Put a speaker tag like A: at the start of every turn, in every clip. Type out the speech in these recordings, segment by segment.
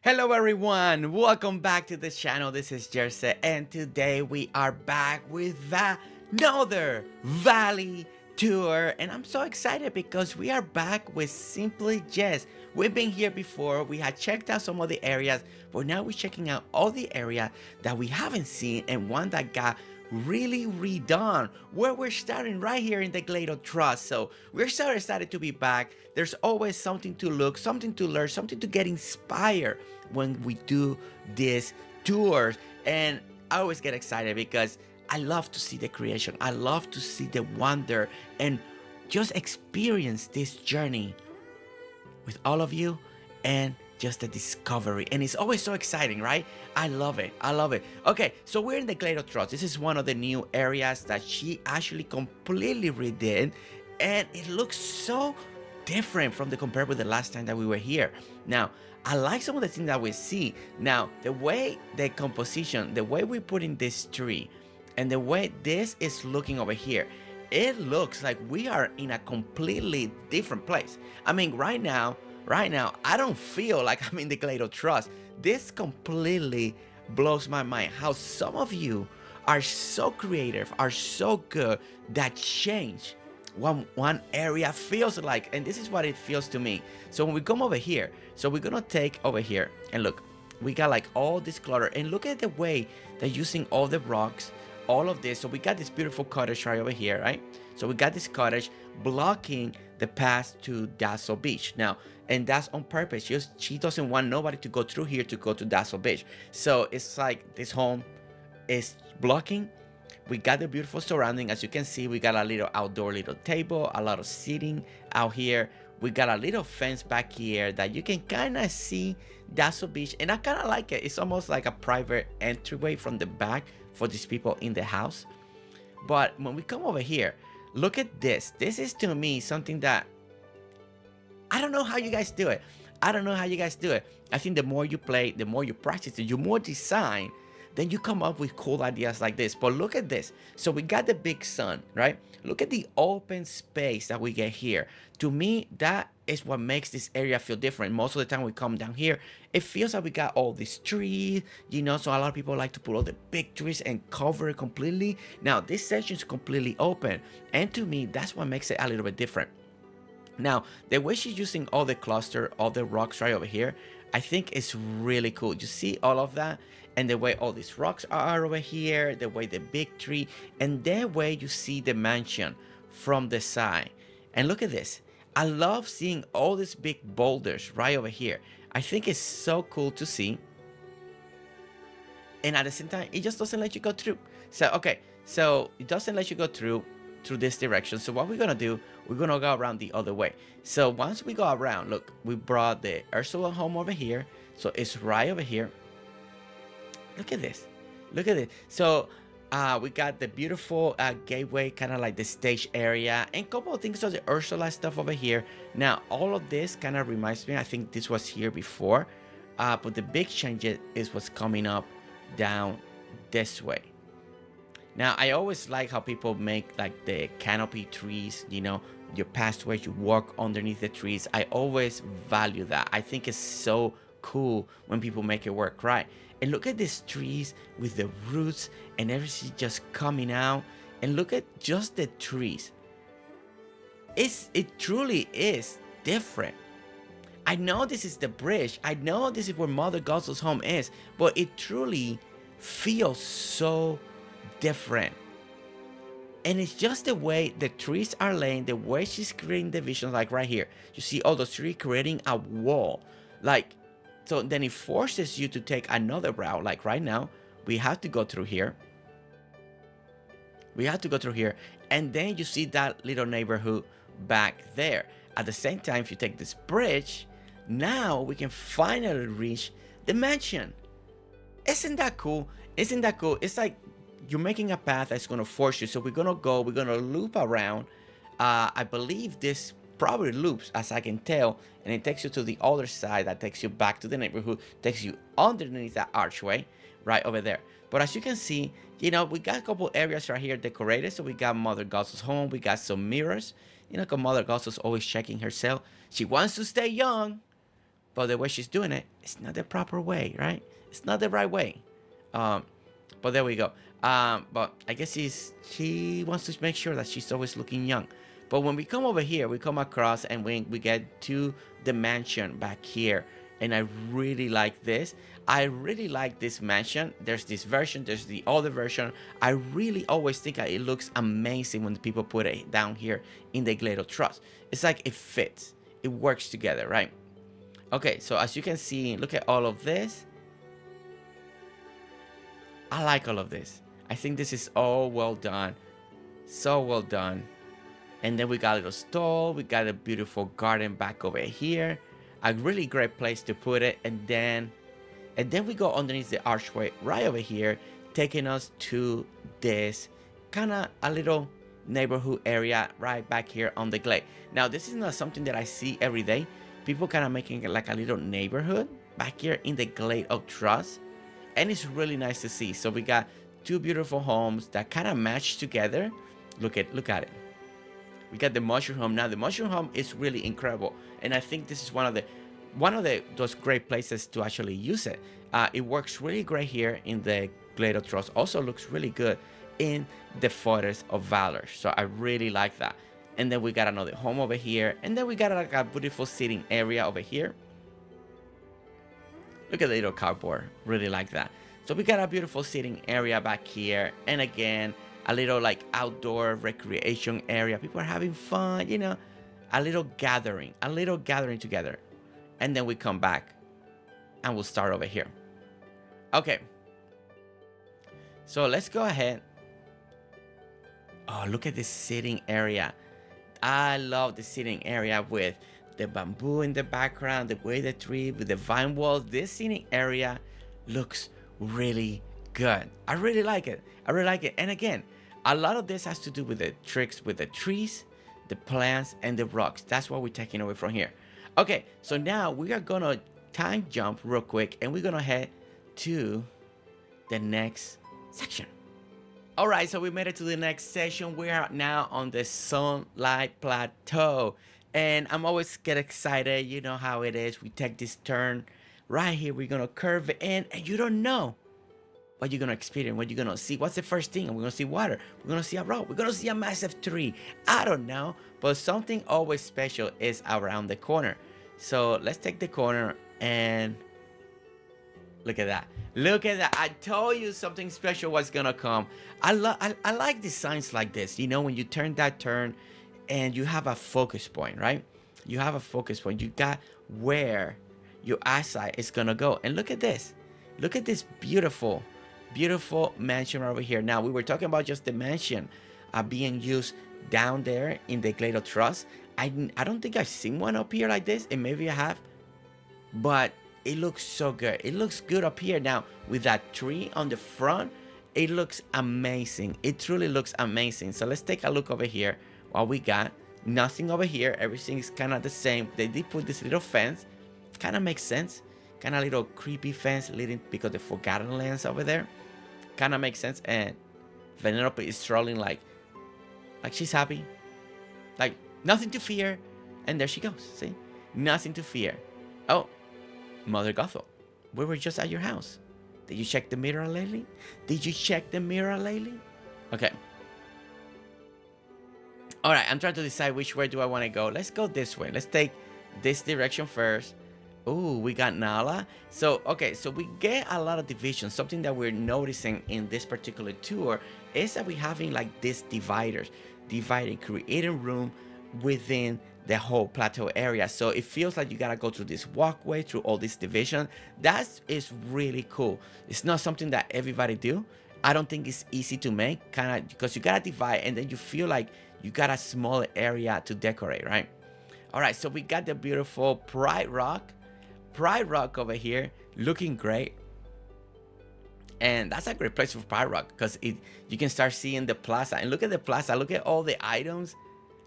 A: Hello everyone, welcome back to the channel. This is Jess, and today we are back with another Valley tour, and I'm so excited because we are back with Simply Jess. We've been here before, we had checked out some of the areas, but now we're checking out all the area that we haven't seen and one that got really redone, where we're starting right here in the Glade of Trust. So we're so excited to be back. There's always something to look, something to learn, something to get inspired when we do these tours. And I always get excited because I love to see the creation, I love to see the wonder and just experience this journey with all of you and just the discovery. And it's always so exciting, right? I love it. I love it. Okay, so we're in the Glade of Trust. This is one of the new areas that she actually completely redid, and it looks so different from the compared with the last time that we were here. Now, I like some of the things that we see. Now, the way the composition, the way we put in this tree, and the way this is looking over here, it looks like we are in a completely different place. I mean, right now, I don't feel like I'm in the Glade of Trust. This completely blows my mind how some of you are so creative, are so good that change one area feels like, and this is what it feels to me. So when we come over here, so we're gonna take over here and look, we got like all this clutter, and look at the way they're using all the rocks, all of this. So we got this beautiful cottage right over here, right? So we got this cottage blocking the path to Dazzle Beach now, and that's on purpose. She doesn't want nobody to go through here to go to Dazzle Beach. So it's like this home is blocking. We got the beautiful surrounding. As you can see, we got a little outdoor little table, a lot of seating out here. We got a little fence back here that you can kind of see Dazzle Beach, and I kind of like it. It's almost like a private entryway from the back for these people in the house. But when we come over here, look at this. This is to me something that I don't know how you guys do it. I don't know how you guys do it. I think the more you play, the more you practice it, you more design, then you come up with cool ideas like this. But look at this. So we got the big sun, right? Look at the open space that we get here. To me, that is what makes this area feel different. Most of the time we come down here, it feels like we got all these trees, you know, so a lot of people like to put all the big trees and cover it completely. Now, this section is completely open, and to me, that's what makes it a little bit different. Now, the way she's using all the cluster, all the rocks right over here, I think it's really cool. You see all of that? And the way all these rocks are over here, the way the big tree, and the way you see the mansion from the side. And look at this. I love seeing all these big boulders right over here. I think it's so cool to see. And at the same time, it just doesn't let you go through. So, okay, so it doesn't let you go through this direction. So what we're gonna do, we're gonna go around the other way. So once we go around, look, we brought the Ursula home over here. So it's right over here. Look at this. Look at it. So we got the beautiful gateway, kind of like the stage area, and a couple of things of the Ursula stuff over here. Now, all of this kind of reminds me, I think this was here before, but the big change is what's coming up down this way. Now, I always like how people make like the canopy trees, you know, your pathway, you walk underneath the trees. I always value that. I think it's so cool when people make it work right. And look at these trees with the roots and everything just coming out. And look at just the trees. It truly is different. I know this is the bridge. I know this is where Mother Gozel's home is, but it truly feels so different. And it's just the way the trees are laying, the way she's creating the visions, like right here. You see all those trees creating a wall. Like, so then it forces you to take another route. Like right now, we have to go through here. We have to go through here. And then you see that little neighborhood back there. At the same time, if you take this bridge, now we can finally reach the mansion. Isn't that cool? Isn't that cool? It's like you're making a path that's going to force you. So we're going to loop around. I believe this probably loops, as I can tell, and it takes you to the other side. That takes you back to the neighborhood, takes you underneath that archway right over there. But as you can see, you know, we got a couple areas right here decorated. So we got Mother Gozel's home, we got some mirrors, you know, because Mother Gozel's always checking herself. She wants to stay young, but the way she's doing it, it's not the proper way, right? It's not the right way. Um, but there we go. But I guess she wants to make sure that she's always looking young. But when we come over here, we come across and we get to the mansion back here. And I really like this. I really like this mansion. There's this version, there's the other version. I really always think that it looks amazing when people put it down here in the Glade of Trust. It's like it fits. It works together, right? Okay, so as you can see, look at all of this. I like all of this. I think this is all well done. So well done. And then we got a little stall. We got a beautiful garden back over here. A really great place to put it. And then we go underneath the archway right over here, taking us to this kind of a little neighborhood area right back here on the Glade. Now, this is not something that I see every day. People kind of making it like a little neighborhood back here in the Glade of Trust. And it's really nice to see. So we got two beautiful homes that kind of match together. Look at it. We got the mushroom home. Now the mushroom home is really incredible, and I think this is one of those great places to actually use it. It works really great here in the Glade of Trust. Also looks really good in the Forest of Valor. So I really like that. And then we got another home over here, and then we got like a beautiful sitting area over here. Look at the little cardboard. Really like that. So we got a beautiful sitting area back here. And again, a little like outdoor recreation area. People are having fun, you know, a little gathering together. And then we come back and we'll start over here. Okay. So let's go ahead. Oh, look at this sitting area. I love the sitting area with the bamboo in the background, the way the tree with the vine walls. This sitting area looks really good. I really like it. And again, a lot of this has to do with the tricks with the trees, the plants, and the rocks. That's what we're taking away from here. Okay, so now we are gonna time jump real quick, and we're gonna head to the next section. All right, so we made it to the next section. We are now on the Sunlight Plateau, and I'm always get excited. You know how it is. We take this turn right here. We're gonna curve in, and you don't know what you're gonna experience, what you're gonna see. What's the first thing? We're gonna see water. We're gonna see a rock. We're gonna see a massive tree. I don't know, but something always special is around the corner. So let's take the corner and look at that. Look at that. I told you something special was gonna come. I like designs like this. You know, when you turn that turn and you have a focus point, right? You have a focus point. You got where your eyesight is gonna go. And look at this. Look at this beautiful mansion over here. Now, we were talking about just the mansion being used down there in the Glade of Trust. I don't think I've seen one up here like this, and maybe I have, but it looks so good. It looks good up here. Now, with that tree on the front, it looks amazing. It truly looks amazing. So let's take a look over here. What we got, nothing over here. Everything is kind of the same. They did put this little fence. Kind of makes sense. Kind of little creepy fence leading because the Forgotten Lands over there. Kind of makes sense. And Vanellope is strolling like she's happy. Like nothing to fear. And there she goes. See? Nothing to fear. Oh, Mother Gothel, we were just at your house. Did you check the mirror lately? Okay. All right, I'm trying to decide which way do I want to go. Let's go this way. Let's take this direction first. Oh, we got Nala. So, okay, so we get a lot of divisions. Something that we're noticing in this particular tour is that we're having like these dividers, creating room within the whole plateau area. So it feels like you gotta go through this walkway, through all this division. That is really cool. It's not something that everybody do. I don't think it's easy to make, kind of, because you gotta divide and then you feel like you got a smaller area to decorate, right? All right, so we got the beautiful Pride Rock over here, looking great. And that's a great place for Pride Rock because you can start seeing the plaza. And look at the plaza, look at all the items.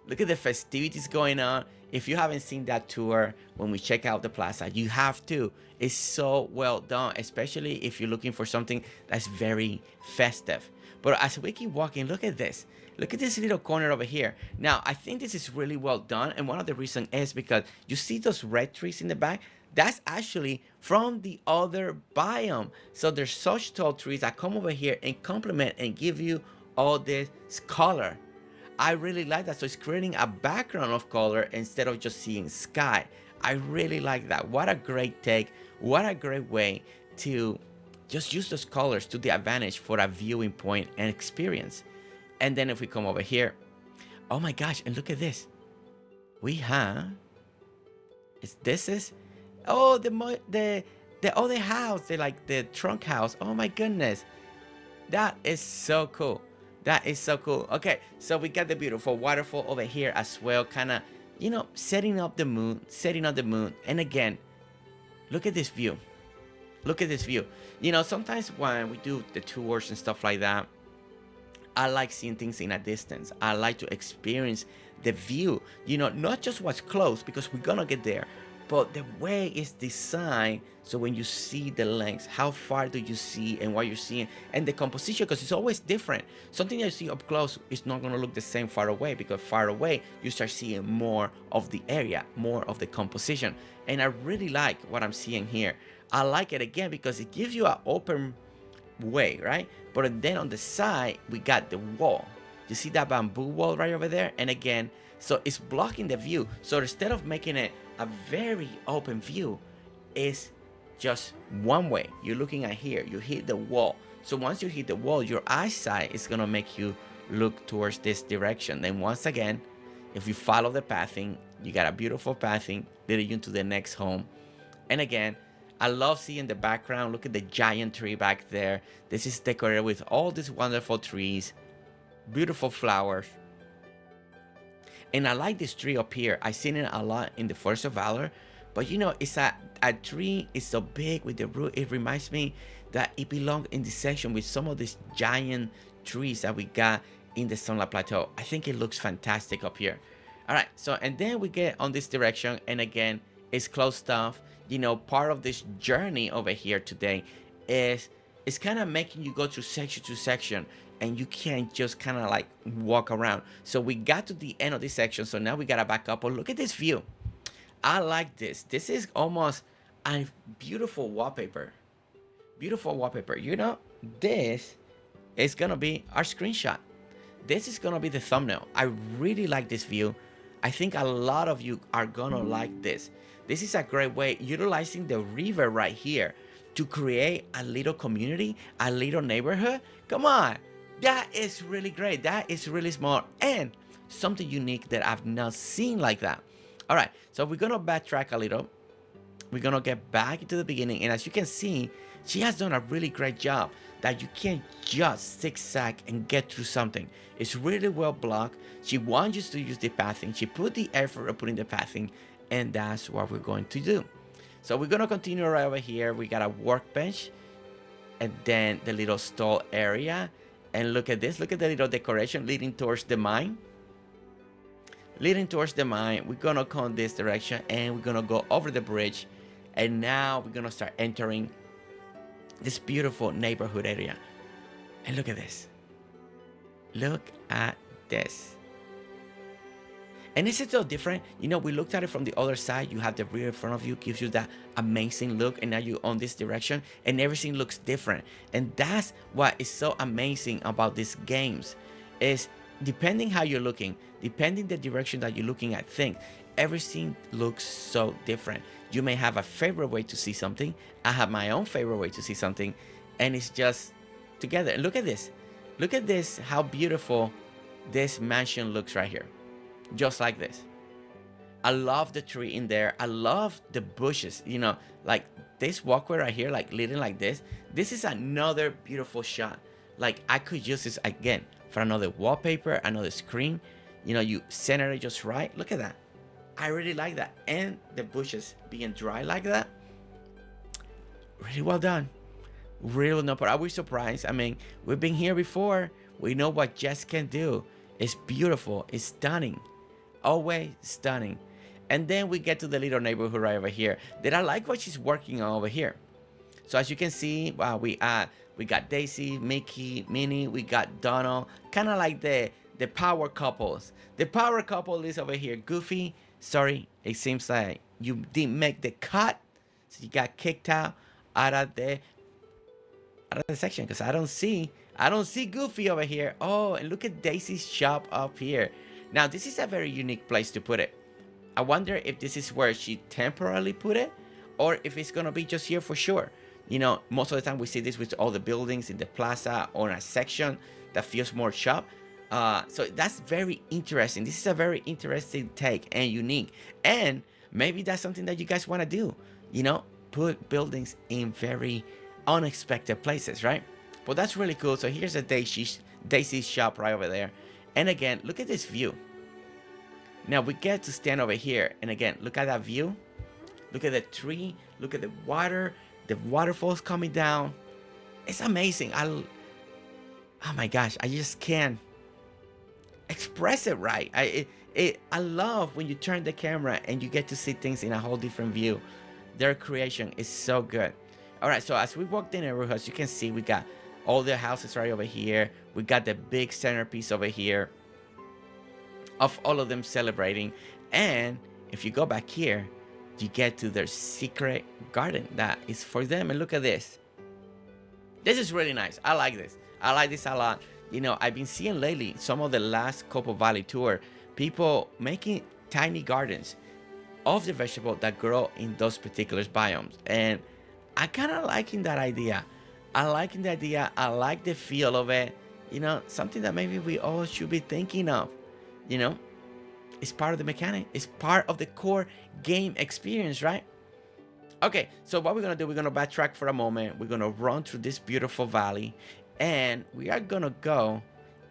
A: Look at the festivities going on. If you haven't seen that tour, when we check out the plaza, you have to. It's so well done, especially if you're looking for something that's very festive. But as we keep walking, look at this. Look at this little corner over here. Now, I think this is really well done. And one of the reasons is because you see those red trees in the back? That's actually from the other biome. So there's such tall trees that come over here and complement and give you all this color. I really like that. So it's creating a background of color instead of just seeing sky. I really like that. What a great take. What a great way to just use those colors to the advantage for a viewing point and experience. And then if we come over here, oh my gosh, and look at this. We have, this is, oh, the other house, like the trunk house. Oh my goodness. That is so cool. That is so cool. Okay, so we got the beautiful waterfall over here as well, kind of, you know, setting up the moon. And again, look at this view. Look at this view. You know, sometimes when we do the tours and stuff like that, I like seeing things in a distance. I like to experience the view, you know, not just what's close, because we're gonna get there, but the way it's designed. So when you see the lengths, how far do you see and what you're seeing, and the composition, because it's always different. Something that you see up close is not going to look the same far away, because far away you start seeing more of the area, more of the composition. And I really like what I'm seeing here. I like it again because it gives you an open way, right? But then on the side we got the wall. You see that bamboo wall right over there? And again, so it's blocking the view. So instead of making it a very open view, it's just one way. You're looking at here, you hit the wall. So once you hit the wall, your eyesight is gonna make you look towards this direction. Then once again, if you follow the pathing, you got a beautiful pathing leading you to the next home. And again, I love seeing the background. Look at the giant tree back there. This is decorated with all these wonderful trees, beautiful flowers. And I like this tree up here. I've seen it a lot in the Forest of Valor. But you know, it's a tree. It's so big with the root. It reminds me that it belongs in this section with some of these giant trees that we got in the Sunlight Plateau. I think it looks fantastic up here. All right, so and then we get on this direction, and again, it's closed off. You know, part of this journey over here today is it's kind of making you go through section to section, and you can't just kind of like walk around. So we got to the end of this section, so now we gotta back up. Oh, look at this view. I like this. This is almost a beautiful wallpaper. Beautiful wallpaper. You know, this is gonna be our screenshot. This is gonna be the thumbnail. I really like this view. I think a lot of you are gonna like this. This is a great way, utilizing the river right here to create a little community, a little neighborhood. Come on, that is really great. That is really smart and something unique that I've not seen like that. All right, so we're gonna backtrack a little. We're gonna get back into the beginning, and as you can see, she has done a really great job that you can't just zigzag and get through something. It's really well blocked. She wants you to use the pathing. She put the effort of putting the pathing, and that's what we're going to do. So we're gonna continue right over here. We got a workbench, and then the little stall area. And look at this. Look at the little decoration leading towards the mine. Leading towards the mine, we're gonna come this direction, and we're gonna go over the bridge, and now we're gonna start entering this beautiful neighborhood area. And look at this. Look at this. And this is so different. You know, we looked at it from the other side. You have the rear in front of you, gives you that amazing look, and now you're on this direction, and everything looks different. And that's what is so amazing about these games, is depending how you're looking, depending the direction that you're looking at things, everything looks so different. You may have a favorite way to see something. I have my own favorite way to see something, and it's just together. And look at this. Look at this, how beautiful this mansion looks right here. Just like this. I love the tree in there. I love the bushes, you know, like this walkway right here, like leading like this. This is another beautiful shot. Like I could use this again for another wallpaper, another screen. You know, you center it just right. Look at that. I really like that. And the bushes being dry like that. Really well done. Really well done. But I was surprised. I mean, we've been here before. We know what Jess can do. It's beautiful. It's stunning. Always stunning. And then we get to the little neighborhood right over here. That I like what she's working on over here. So as you can see, we got Daisy, Mickey, Minnie. We got Donald. Kind of like the power couples. The power couple is over here. Goofy. Sorry, it seems like you didn't make the cut. So you got kicked out of the section because I don't see Goofy over here. Oh, and look at Daisy's shop up here. Now this is a very unique place to put it. I wonder if this is where she temporarily put it, or if it's gonna be just here for sure. You know, most of the time we see this with all the buildings in the plaza or a section that feels more shop. So that's very interesting. This is a very interesting take and unique. And maybe that's something that you guys want to do. You know, put buildings in very unexpected places, right? But that's really cool. So here's a Daisy's shop right over there. And again, look at this view. Now we get to stand over here. And again, look at that view. Look at the tree. Look at the water. The waterfalls coming down. It's amazing. Oh my gosh, I just can't express it right. I love when you turn the camera and you get to see things in a whole different view. Their creation is so good. All right, so as we walk the neighborhoods, you can see we got all the houses right over here. We got the big centerpiece over here of all of them celebrating. And if you go back here, you get to their secret garden that is for them. And look at this. This is really nice. I like this. I like this a lot. You know, I've been seeing lately some of the last Copo Valley tour, people making tiny gardens of the vegetable that grow in those particular biomes. And I kind of liking that idea. I liking the idea. I like the feel of it. You know, something that maybe we all should be thinking of. You know, it's part of the mechanic. It's part of the core game experience, right? Okay, so what we're going to do, we're going to backtrack for a moment. We're going to run through this beautiful valley. And we are going to go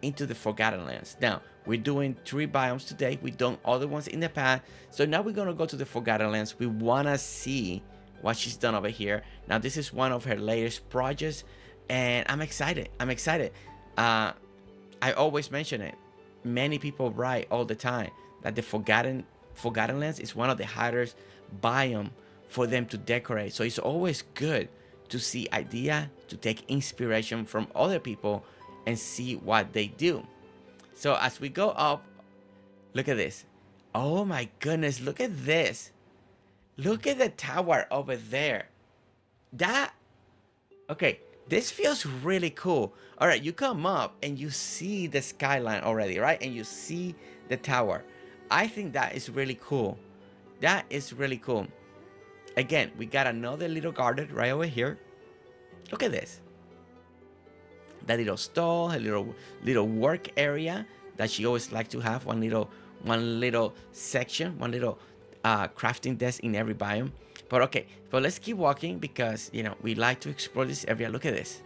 A: into the Forgotten Lands. Now, we're doing 3 biomes today. We've done other ones in the past. So now we're going to go to the Forgotten Lands. We want to see what she's done over here. Now, this is one of her latest projects. And I'm excited. I'm excited. I always mention it. Many people write all the time that the Forgotten Lands is one of the hardest biome for them to decorate. So it's always good to see idea, to take inspiration from other people and see what they do. So as we go up, look at this. Oh my goodness, look at this. Look at the tower over there. Okay, this feels really cool. All right, you come up and you see the skyline already, right? And you see the tower. I think that is really cool. That is really cool. Again, we got another little garden right over here. Look at this. That little stall, a little work area that she always likes to have. One little section, one little crafting desk in every biome. But okay, but let's keep walking because, you know, we like to explore this area. Look at this.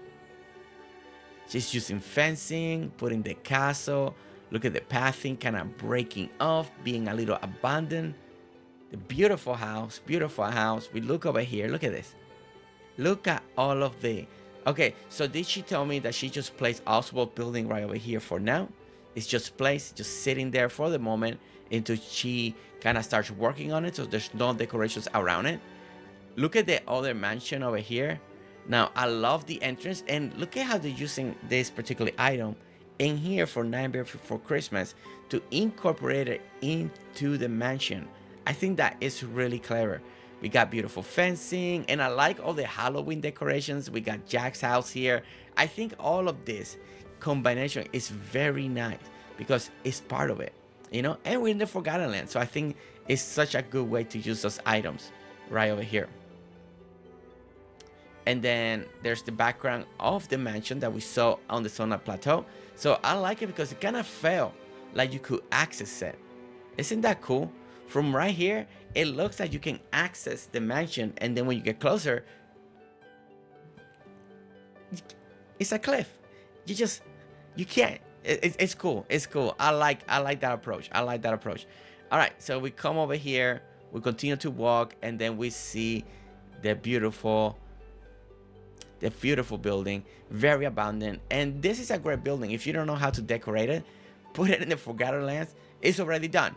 A: She's using fencing, putting the castle. Look at the pathing, kind of breaking off, being a little abandoned. The beautiful house, beautiful house. We look over here. Look at this. Look at all of the... Okay, so did she tell me that she just placed Oswald building right over here for now? It's just placed, just sitting there for the moment until she kind of starts working on it, so there's no decorations around it. Look at the other mansion over here. Now, I love the entrance, and look at how they're using this particular item in here for Nightmare Before Christmas to incorporate it into the mansion. I think that is really clever. We got beautiful fencing, and I like all the Halloween decorations. We got Jack's house here. I think all of this combination is very nice because it's part of it, you know, and we're in the Forgotten Land. So I think it's such a good way to use those items right over here. And then there's the background of the mansion that we saw on the Zona Plateau. So I like it because it kind of felt like you could access it. Isn't that cool? From right here, it looks like you can access the mansion, and then when you get closer, it's a cliff. You can't. It's cool. It's cool. I like that approach. I like that approach. All right, so we come over here, we continue to walk, and then we see the beautiful building, very abandoned. And this is a great building. If you don't know how to decorate it, put it in the Forgotten Lands. It's already done.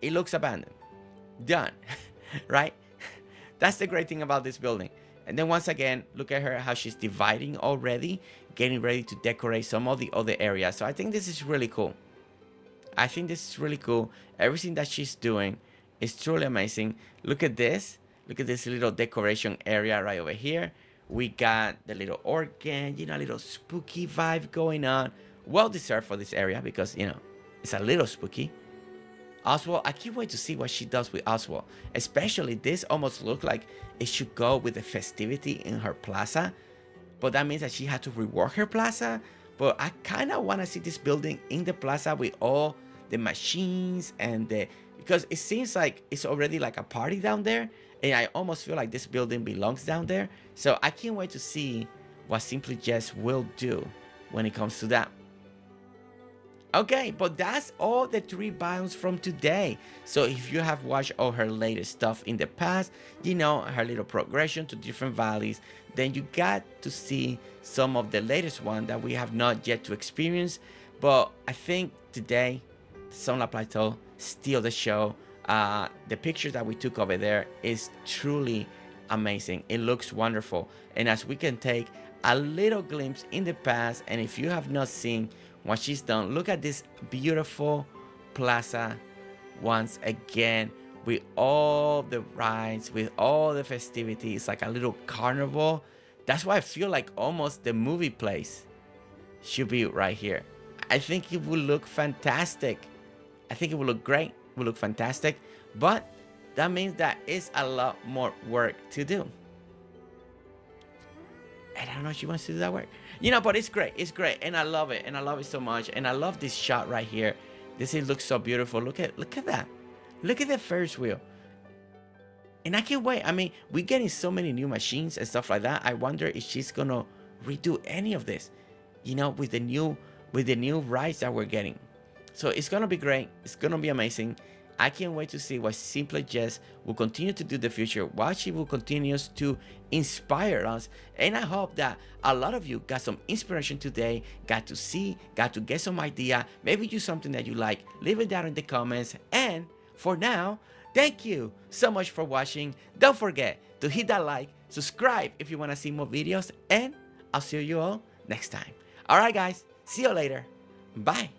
A: It looks abandoned. Done. Right? That's the great thing about this building. And then once again, look at her, how she's dividing already, getting ready to decorate some of the other areas. So I think this is really cool. I think this is really cool. Everything that she's doing is truly amazing. Look at this. Look at this little decoration area right over here. We got the little organ, you know, a little spooky vibe going on. Well deserved for this area because, you know, it's a little spooky. Oswald, I can't wait to see what she does with Oswald. Especially this almost look like it should go with the festivity in her plaza. But that means that she had to rework her plaza. But I kind of want to see this building in the plaza with all the machines and the... Because it seems like it's already like a party down there. And I almost feel like this building belongs down there. So I can't wait to see what Simply Jess will do when it comes to that. Okay, but that's all the 3 biomes from today. So if you have watched all her latest stuff in the past, you know, her little progression to different valleys, then you got to see some of the latest one that we have not yet to experience. But I think today, Sunlight Plateau steal the show. The pictures that we took over there is truly amazing. It looks wonderful. And as we can take a little glimpse in the past, and if you have not seen what she's done, look at this beautiful plaza once again with all the rides, with all the festivities. It's like a little carnival. That's why I feel like almost the movie place should be right here. I think it will look fantastic. I think it will look great. It will look fantastic. But that means that it's a lot more work to do. And I don't know if she wants to do that work. You know, but it's great. It's great. And I love it. And I love it so much. And I love this shot right here. This looks so beautiful. Look at that. Look at the Ferris wheel. And I can't wait. I mean, we're getting so many new machines and stuff like that. I wonder if she's gonna redo any of this, you know, with the new rides that we're getting. So it's gonna be great. It's gonna be amazing. I can't wait to see what Simply Jess will continue to do in the future, what she will continue to inspire us. And I hope that a lot of you got some inspiration today, got to see, got to get some idea, maybe do something that you like. Leave it down in the comments. And for now, thank you so much for watching. Don't forget to hit that like, subscribe if you want to see more videos, and I'll see you all next time. All right, guys, see you later. Bye.